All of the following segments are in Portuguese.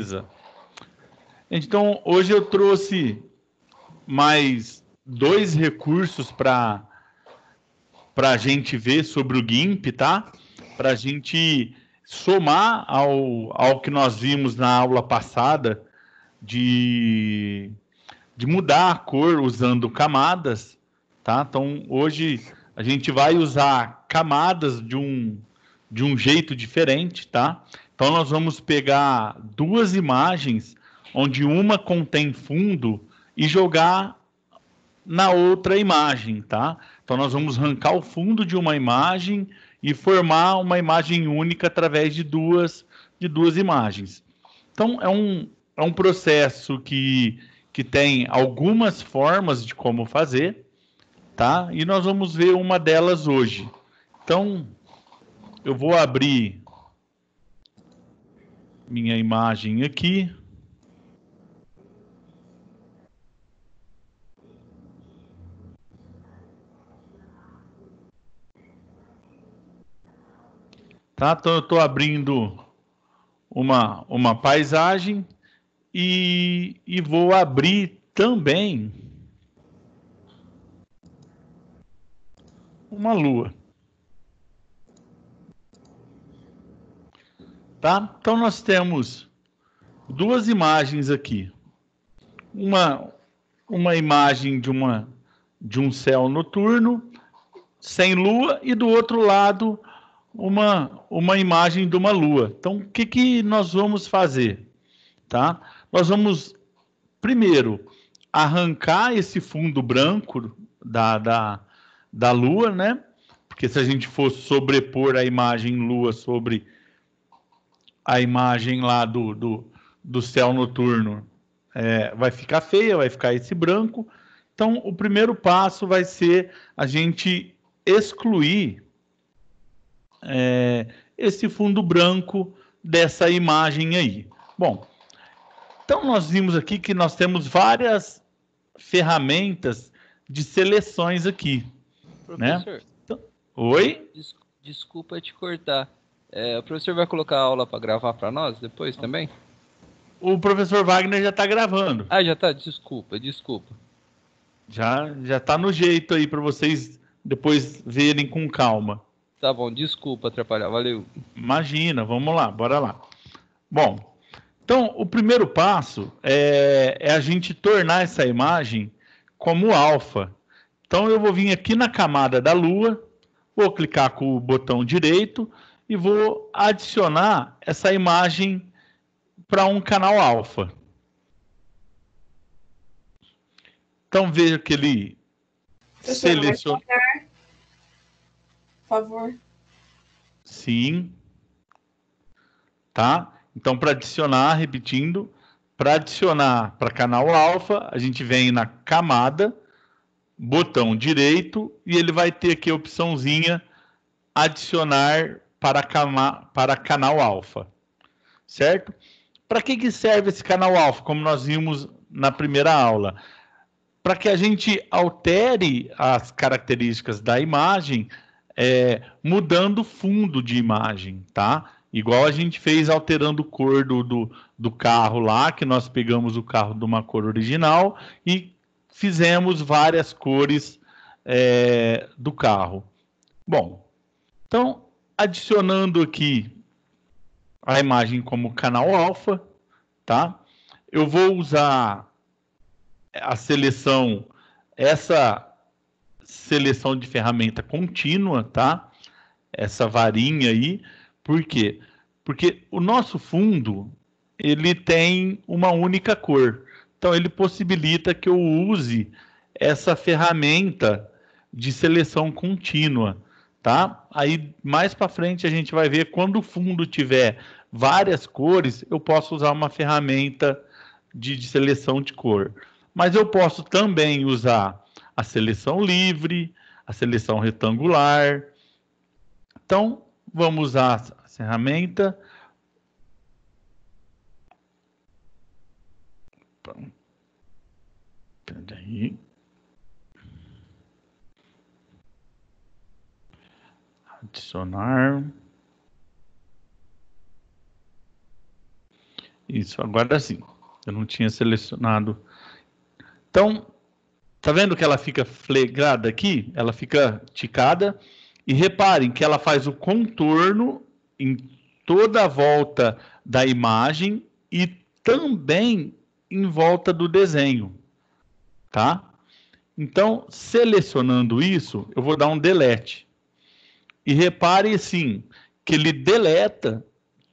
Beleza. Então, hoje eu trouxe mais 2 recursos para a gente ver sobre o GIMP, tá? Para a gente somar ao que nós vimos na aula passada de mudar a cor usando camadas, tá? Então, hoje a gente vai usar camadas de um jeito diferente, tá? Então, nós vamos pegar 2 imagens, onde uma contém fundo, e jogar na outra imagem, tá? Então, nós vamos arrancar o fundo de uma imagem e formar uma imagem única através de duas imagens. Então, é um processo que tem algumas formas de como fazer, tá? E nós vamos ver uma delas hoje. Então, eu vou abrir minha imagem aqui. Tá? Então, eu estou abrindo uma paisagem e vou abrir também uma lua. Tá? Então, nós temos 2 imagens aqui. Uma imagem de um céu noturno, sem lua, e do outro lado, uma imagem de uma lua. Então, o que nós vamos fazer? Tá? Nós vamos, primeiro, arrancar esse fundo branco da lua, né? Porque se a gente for sobrepor a imagem lua sobre a imagem lá do céu noturno, vai ficar feia, vai ficar esse branco. Então, o primeiro passo vai ser a gente excluir esse fundo branco dessa imagem aí. Bom, então nós vimos aqui que nós temos várias ferramentas de seleções aqui. Professor, né? Então, oi? Desculpa te cortar. O professor vai colocar a aula para gravar para nós depois também? O professor Wagner já está gravando. Ah, já está. Desculpa. Já está no jeito aí para vocês depois verem com calma. Tá bom, desculpa atrapalhar, valeu. Imagina, vamos lá, bora lá. Bom, então o primeiro passo é a gente tornar essa imagem como alfa. Então eu vou vir aqui na camada da Lua, vou clicar com o botão direito e vou adicionar essa imagem para um canal alfa. Então veja que ele seleciona. Por favor. Sim. Tá? Então, para adicionar, repetindo, para adicionar para canal alfa, a gente vem na camada, botão direito, e ele vai ter aqui a opçãozinha adicionar para canal alfa. Certo? Para que serve esse canal alfa, como nós vimos na primeira aula? Para que a gente altere as características da imagem, mudando o fundo de imagem, tá? Igual a gente fez alterando a cor do carro lá, que nós pegamos o carro de uma cor original e fizemos várias cores do carro. Bom, então, adicionando aqui a imagem como canal alfa, tá? Eu vou usar a seleção, essa seleção de ferramenta contínua, tá? Essa varinha aí. Por quê? Porque o nosso fundo, ele tem uma única cor. Então, ele possibilita que eu use essa ferramenta de seleção contínua, tá? Aí, mais para frente, a gente vai ver quando o fundo tiver várias cores, eu posso usar uma ferramenta de seleção de cor. Mas eu posso também usar a seleção livre, a seleção retangular. Então, vamos usar a ferramenta. Peraí. Adicionar. Isso, agora sim. Eu não tinha selecionado. Então, tá vendo que ela fica flegada aqui? Ela fica ticada. E reparem que ela faz o contorno em toda a volta da imagem e também em volta do desenho, tá? Então, selecionando isso, eu vou dar um delete. E repare, assim, que ele deleta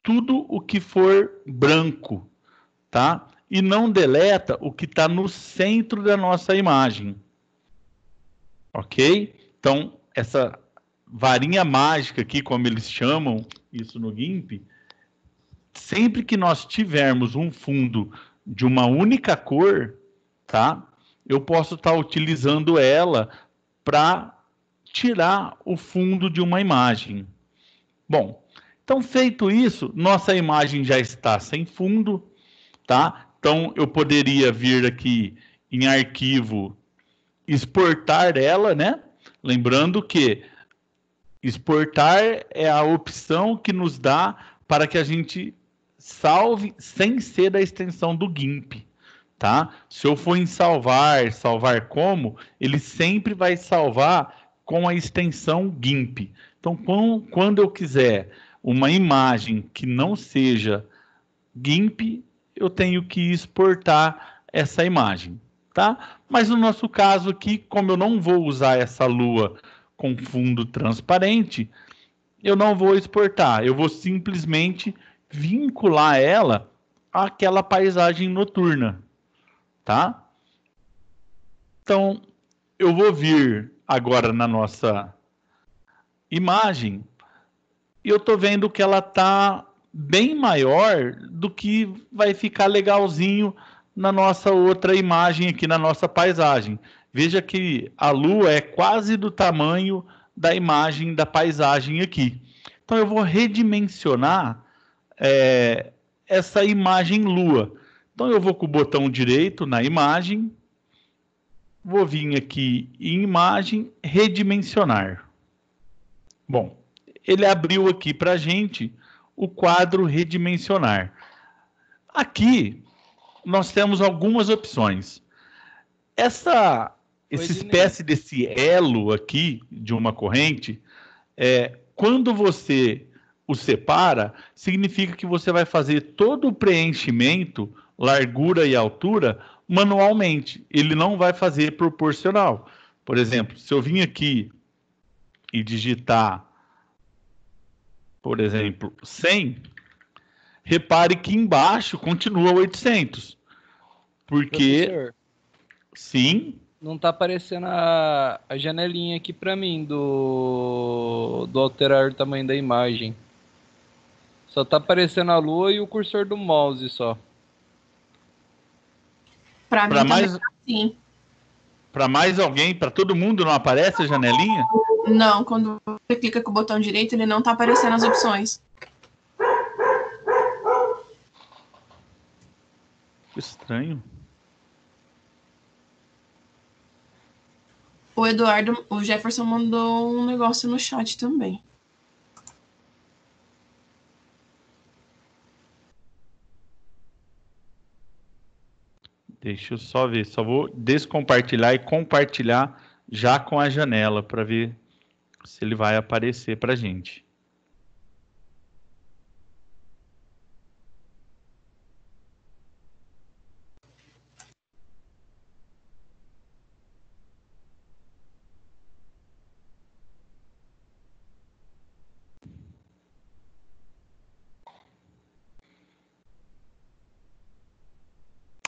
tudo o que for branco, tá? E não deleta o que está no centro da nossa imagem. Ok? Então, essa varinha mágica aqui, como eles chamam isso no GIMP, sempre que nós tivermos um fundo de uma única cor, tá? Eu posso estar utilizando ela para tirar o fundo de uma imagem. Bom, então feito isso, nossa imagem já está sem fundo, tá? Então eu poderia vir aqui em arquivo, exportar ela, né? Lembrando que exportar é a opção que nos dá para que a gente salve sem ser da extensão do GIMP, tá? Se eu for em salvar, salvar como, ele sempre vai salvar com a extensão GIMP. Então, quando eu quiser uma imagem que não seja GIMP, eu tenho que exportar essa imagem, tá? Mas no nosso caso aqui, como eu não vou usar essa lua com fundo transparente, eu não vou exportar, eu vou simplesmente vincular ela àquela paisagem noturna, tá? Então, eu vou vir agora na nossa imagem e eu tô vendo que ela tá bem maior do que vai ficar legalzinho na nossa outra imagem aqui, na nossa paisagem. Veja que a lua é quase do tamanho da imagem da paisagem aqui. Então eu vou redimensionar essa imagem lua. Então eu vou com o botão direito na imagem, vou vir aqui em imagem, redimensionar. Bom, ele abriu aqui para a gente o quadro redimensionar. Aqui nós temos algumas opções. Essa espécie desse elo aqui de uma corrente, quando você o separa, significa que você vai fazer todo o preenchimento, largura e altura, manualmente. Ele não vai fazer proporcional. Por exemplo, se eu vim aqui e digitar, por exemplo, 100, repare que embaixo continua 800. Porque, professor, sim, não tá aparecendo a janelinha aqui para mim do alterar o tamanho da imagem. Só tá aparecendo a lua e o cursor do mouse só. Para mim também tá assim. Para mais alguém, para todo mundo não aparece a janelinha? Não, quando você clica com o botão direito, ele não tá aparecendo as opções. Que estranho. O Jefferson mandou um negócio no chat também. Deixa eu só ver, só vou descompartilhar e compartilhar já com a janela para ver se ele vai aparecer para a gente.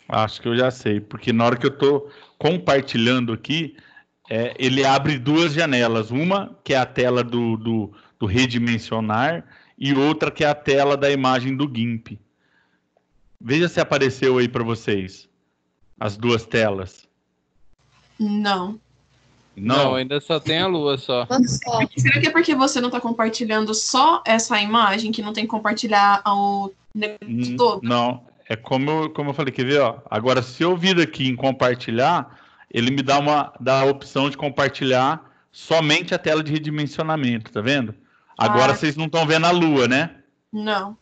Acho que eu já sei, porque na hora que eu estou compartilhando aqui, ele abre duas janelas. Uma que é a tela do redimensionar e outra que é a tela da imagem do GIMP. Veja se apareceu aí para vocês as duas telas. Não. Não, ainda só tem a lua só. Será que é porque você não está compartilhando só essa imagem, que não tem que compartilhar o negócio todo? Não, é como eu falei, quer ver? Ó? Agora, se eu vir aqui em compartilhar, ele me dá a opção de compartilhar somente a tela de redimensionamento, tá vendo? Agora vocês não estão vendo a lua, né? Não.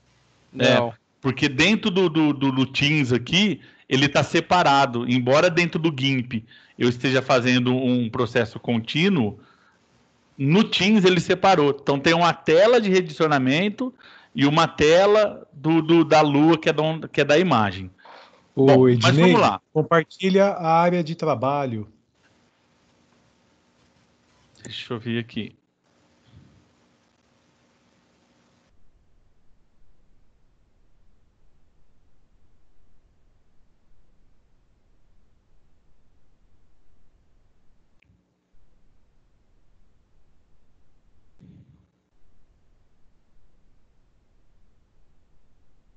Não. Porque dentro do Teams aqui, ele está separado. Embora dentro do GIMP eu esteja fazendo um processo contínuo, no Teams ele separou. Então tem uma tela de redicionamento e uma tela da Lua, que é da imagem. Bom, Ednei, mas vamos lá. Compartilha a área de trabalho. Deixa eu ver aqui.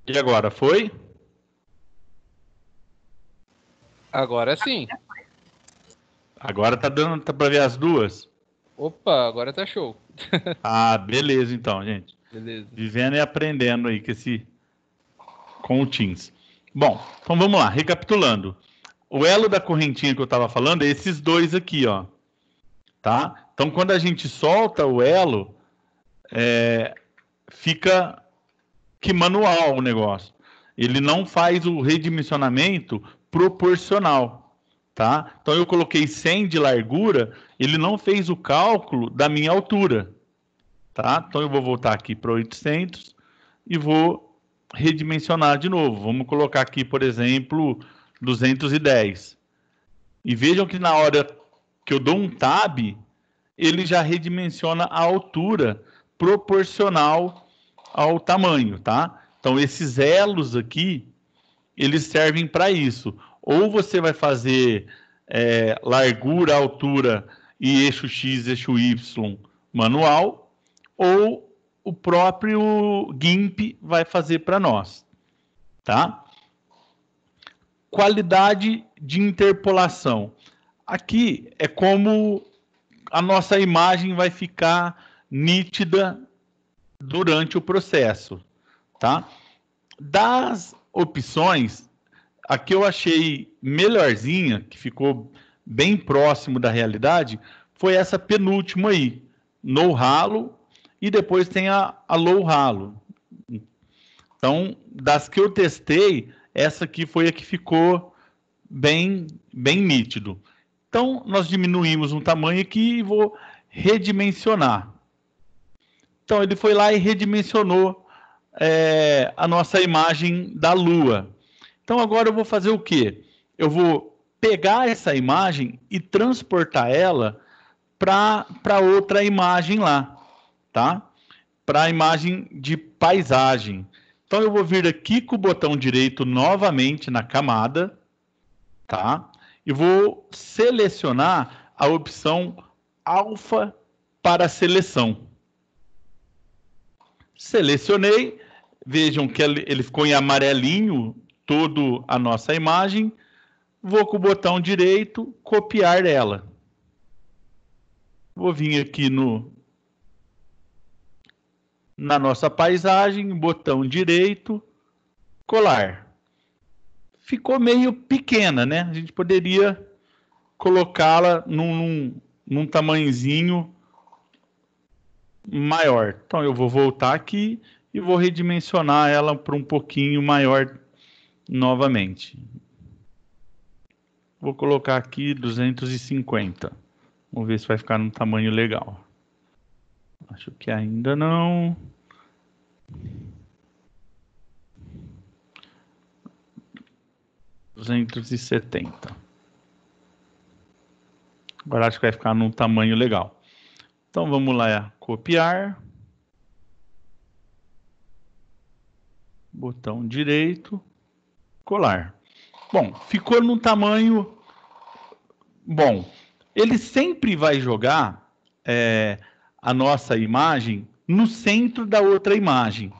E agora, foi? Agora sim. Agora tá para ver as duas? Opa, agora tá show. Ah, beleza então, gente. Beleza. Vivendo e aprendendo aí com o Teams. Bom, então vamos lá, recapitulando. O elo da correntinha que eu estava falando é esses dois aqui, ó. Tá? Então, quando a gente solta o elo, fica que manual o negócio. Ele não faz o redimensionamento proporcional, tá? Então eu coloquei 100 de largura, ele não fez o cálculo da minha altura, tá? Então eu vou voltar aqui para 800 e vou redimensionar de novo. Vamos colocar aqui, por exemplo, 210. E vejam que na hora que eu dou um tab, ele já redimensiona a altura proporcional ao tamanho, tá? Então, esses elos aqui, eles servem para isso. Ou você vai fazer largura, altura e eixo X, eixo Y manual, ou o próprio GIMP vai fazer para nós, tá? Qualidade de interpolação. Aqui é como a nossa imagem vai ficar nítida durante o processo, tá? Das opções, a que eu achei melhorzinha, que ficou bem próximo da realidade, foi essa penúltima aí, no ralo, e depois tem a low ralo. Então, das que eu testei, essa aqui foi a que ficou bem nítido. Então, nós diminuímos um tamanho aqui e vou redimensionar. Então, ele foi lá e redimensionou a nossa imagem da Lua. Então, agora eu vou fazer o quê? Eu vou pegar essa imagem e transportar ela para outra imagem lá, tá? Para a imagem de paisagem. Então, eu vou vir aqui com o botão direito novamente na camada, tá? E vou selecionar a opção alfa para seleção. Selecionei, vejam que ele ficou em amarelinho toda a nossa imagem. Vou com o botão direito copiar ela. Vou vir aqui na nossa paisagem, botão direito, colar. Ficou meio pequena, né? A gente poderia colocá-la num tamanhozinho maior. Então eu vou voltar aqui e vou redimensionar ela para um pouquinho maior novamente. Vou colocar aqui 250. Vamos ver se vai ficar num tamanho legal. Acho que ainda não. $270. Agora acho que vai ficar num tamanho legal. Então vamos lá, copiar. Botão direito, colar. Bom, ficou num tamanho bom. Ele sempre vai jogar a nossa imagem no centro da outra imagem.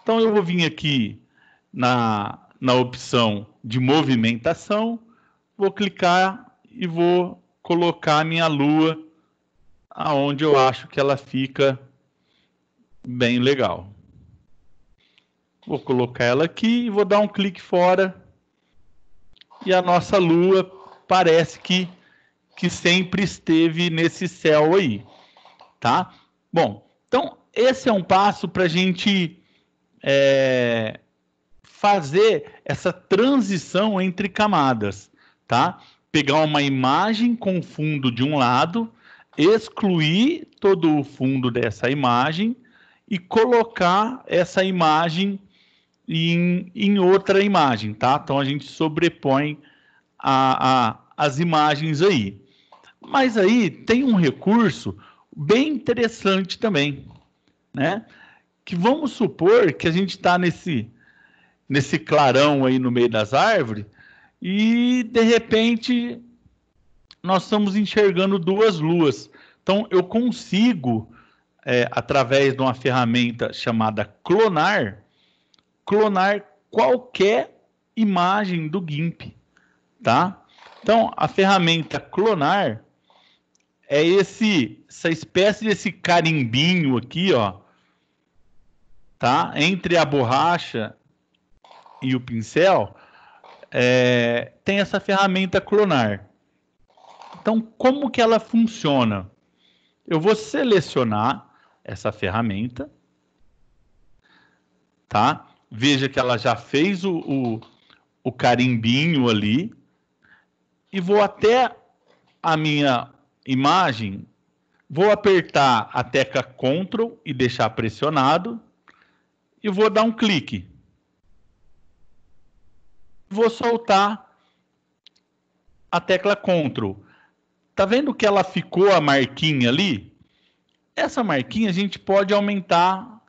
Então eu vou vir aqui na opção de movimentação, vou clicar e vou colocar a minha Lua aonde eu acho que ela fica bem legal. Vou colocar ela aqui e vou dar um clique fora. E a nossa Lua parece que sempre esteve nesse céu aí, tá? Bom, então esse é um passo para a gente fazer essa transição entre camadas, tá? Pegar uma imagem com fundo de um lado, excluir todo o fundo dessa imagem e colocar essa imagem em outra imagem, tá? Então a gente sobrepõe as imagens aí. Mas aí tem um recurso bem interessante também, né? Que vamos supor que a gente está nesse clarão aí no meio das árvores e, de repente, nós estamos enxergando duas luas. Então, eu consigo, através de uma ferramenta chamada clonar qualquer imagem do GIMP, tá? Então, a ferramenta clonar é essa espécie desse carimbinho aqui, ó, tá? Entre a borracha e o pincel, tem essa ferramenta clonar. Então, como que ela funciona? Eu vou selecionar essa ferramenta, tá? Veja que ela já fez o carimbinho ali, e vou até a minha imagem, vou apertar a tecla Ctrl e deixar pressionado, e vou dar um clique. Vou soltar a tecla Ctrl. Tá vendo que ela ficou a marquinha ali? Essa marquinha a gente pode aumentar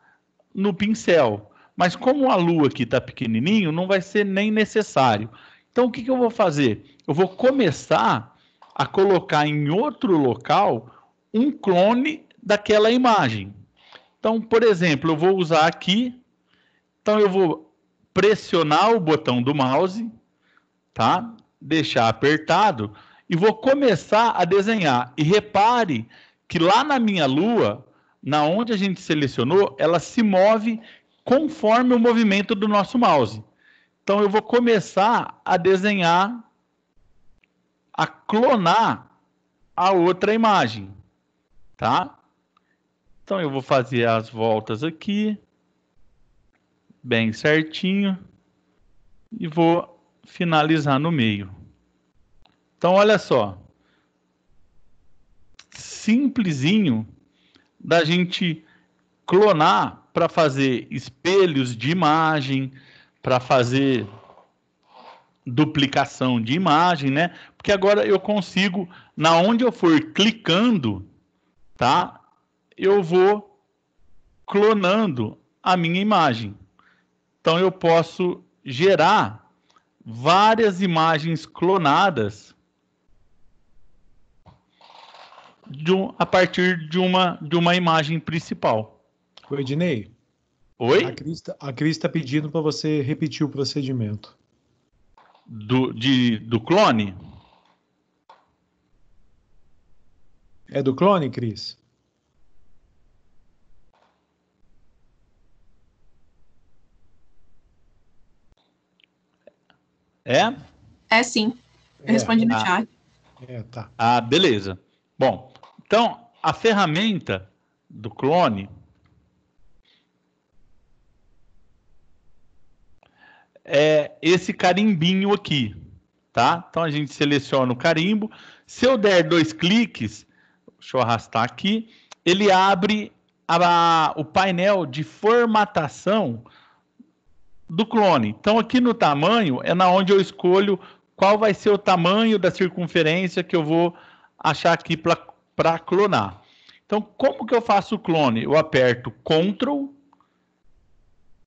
no pincel, mas como a lua aqui está pequenininho, não vai ser nem necessário. Então o que eu vou fazer? Eu vou começar a colocar em outro local um clone daquela imagem. Então, por exemplo, eu vou usar aqui, então eu vou pressionar o botão do mouse, tá? Deixar apertado e vou começar a desenhar. E repare que lá na minha lua, na onde a gente selecionou, ela se move conforme o movimento do nosso mouse. Então eu vou começar a desenhar, a clonar a outra imagem, tá? Então eu vou fazer as voltas aqui, bem certinho, e vou finalizar no meio. Então olha só, simplesinho da gente clonar para fazer espelhos de imagem, para fazer duplicação de imagem, né? Porque agora eu consigo, na onde eu for clicando, tá? Eu vou clonando a minha imagem. Então eu posso gerar várias imagens clonadas a partir de uma imagem principal. Oi, Ednei. Oi? A Cris está pedindo para você repetir o procedimento. Do clone? É do clone, Cris? É? É sim. Eu respondi no chat. Tá. Ah, beleza. Bom, então a ferramenta do clone é esse carimbinho aqui, tá? Então a gente seleciona o carimbo. Se eu der 2 cliques, deixa eu arrastar aqui, ele abre o painel de formatação do clone. Então aqui no tamanho é na onde eu escolho qual vai ser o tamanho da circunferência que eu vou achar aqui para clonar. Então como que eu faço o clone? Eu aperto Ctrl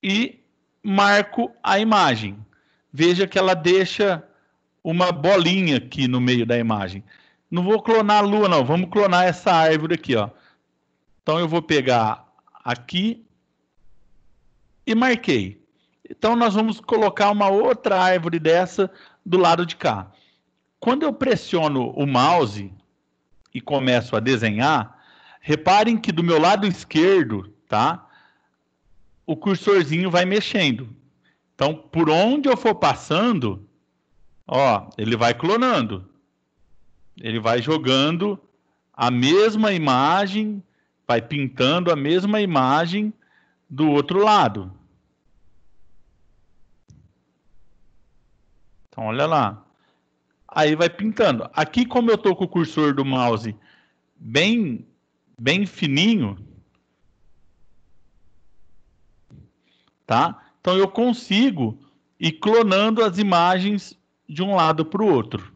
e marco a imagem. Veja que ela deixa uma bolinha aqui no meio da imagem. Não vou clonar a lua, não. Vamos clonar essa árvore aqui, ó. Então eu vou pegar aqui e marquei. Então nós vamos colocar uma outra árvore dessa do lado de cá. Quando eu pressiono o mouse e começo a desenhar, reparem que do meu lado esquerdo, tá? O cursorzinho vai mexendo. Então, por onde eu for passando, ó, ele vai clonando. Ele vai jogando a mesma imagem, vai pintando a mesma imagem do outro lado. Então, olha lá. Aí vai pintando. Aqui, como eu estou com o cursor do mouse bem fininho, tá? Então, eu consigo ir clonando as imagens de um lado para o outro.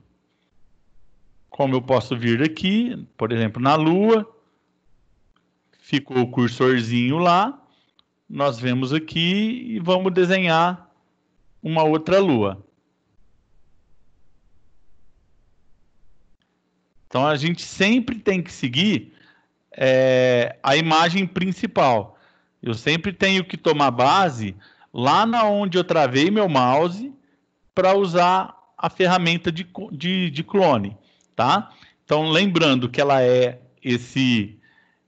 Como eu posso vir aqui, por exemplo, na Lua, ficou o cursorzinho lá, nós vemos aqui e vamos desenhar uma outra Lua. Então, a gente sempre tem que seguir a imagem principal. Eu sempre tenho que tomar base lá na onde eu travei meu mouse para usar a ferramenta de clone, tá? Então, lembrando que ela é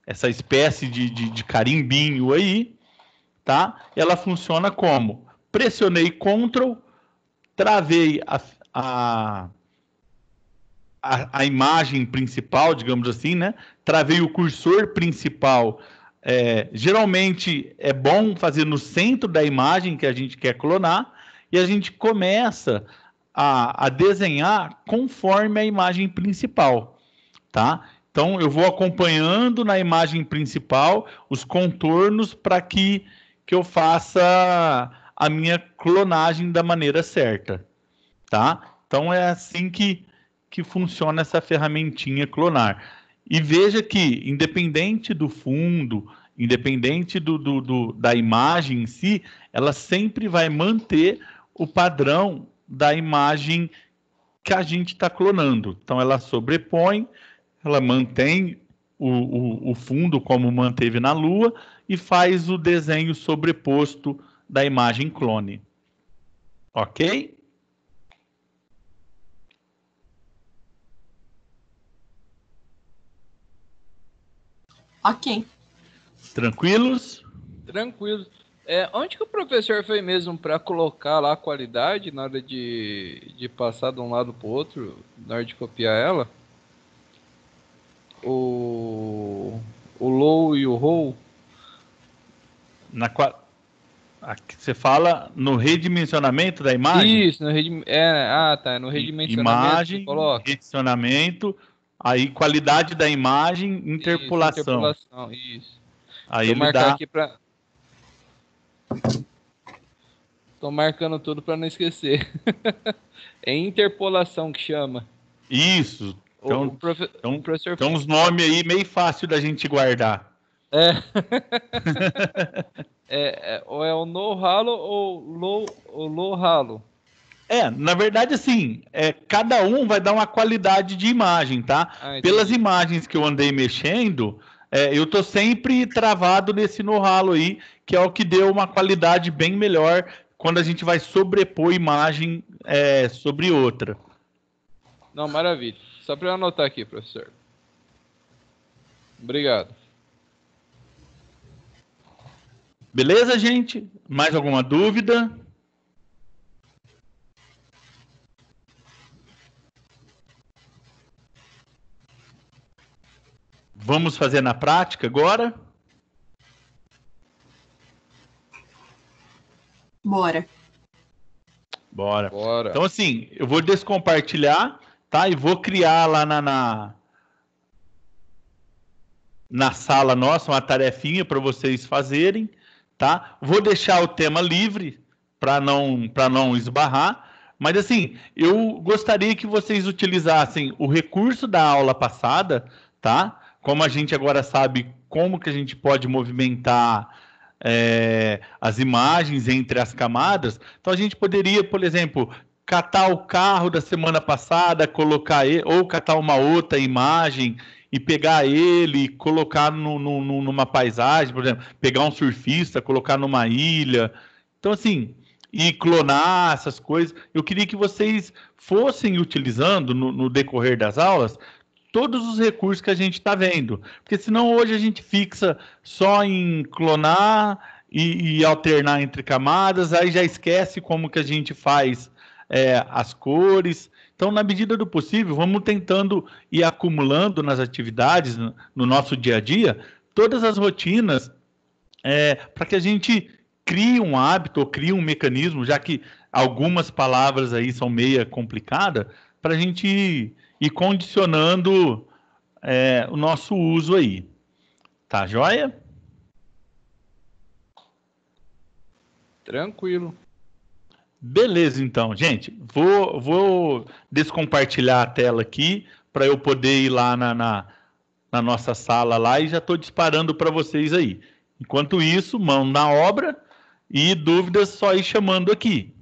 essa espécie de carimbinho aí, tá? Ela funciona como? Pressionei Ctrl, travei a imagem principal, digamos assim, né? Travei o cursor principal. Geralmente é bom fazer no centro da imagem que a gente quer clonar e a gente começa a desenhar conforme a imagem principal, tá? Então, eu vou acompanhando na imagem principal os contornos para que eu faça a minha clonagem da maneira certa, tá? Então, é assim que funciona essa ferramentinha clonar. E veja que, independente do fundo, independente da imagem em si, ela sempre vai manter o padrão da imagem que a gente está clonando. Então, ela sobrepõe, ela mantém o fundo como manteve na Lua e faz o desenho sobreposto da imagem clone. Ok? Ok. Tranquilos? Tranquilo. Onde que o professor foi mesmo para colocar lá a qualidade na hora de passar de um lado para o outro, na hora de copiar ela? O low e o roll? Aqui você fala no redimensionamento da imagem? Isso, no no redimensionamento imagem, que coloca. redimensionamento, aí qualidade da imagem, interpolação. Isso, interpolação, isso. Aí Vou ele marcar dá... aqui para... Tô marcando tudo para não esquecer. É interpolação que chama. Isso. Então, o professor... Tem uns nomes aí meio fácil da gente guardar. Ou é o no halo ou low halo. Na verdade, assim, cada um vai dar uma qualidade de imagem, tá? Pelas imagens que eu andei mexendo, eu tô sempre travado nesse no halo aí, que é o que deu uma qualidade bem melhor quando a gente vai sobrepor imagem sobre outra. Não, maravilha. Só para eu anotar aqui, professor. Obrigado. Beleza, gente? Mais alguma dúvida? Vamos fazer na prática agora? Bora. Bora. Então, assim, eu vou descompartilhar, tá? E vou criar lá na sala nossa uma tarefinha para vocês fazerem, tá? Vou deixar o tema livre para não esbarrar, mas assim, eu gostaria que vocês utilizassem o recurso da aula passada, tá? Como a gente agora sabe como que a gente pode movimentar as imagens entre as camadas, então a gente poderia, por exemplo, catar o carro da semana passada, colocar ele, ou catar uma outra imagem e pegar ele e colocar numa paisagem, por exemplo, pegar um surfista, colocar numa ilha. Então, assim, e clonar essas coisas. Eu queria que vocês fossem utilizando no decorrer das aulas todos os recursos que a gente está vendo. Porque senão hoje a gente fixa só em clonar e alternar entre camadas, aí já esquece como que a gente faz as cores. Então, na medida do possível, vamos tentando ir acumulando nas atividades, no nosso dia a dia, todas as rotinas, para que a gente crie um hábito ou crie um mecanismo, já que algumas palavras aí são meia complicadas, para a gente ir condicionando o nosso uso aí. Tá joia? Tranquilo. Beleza, então, gente. Vou descompartilhar a tela aqui para eu poder ir lá na nossa sala lá e já estou disparando para vocês aí. Enquanto isso, mão na obra e dúvidas só ir chamando aqui.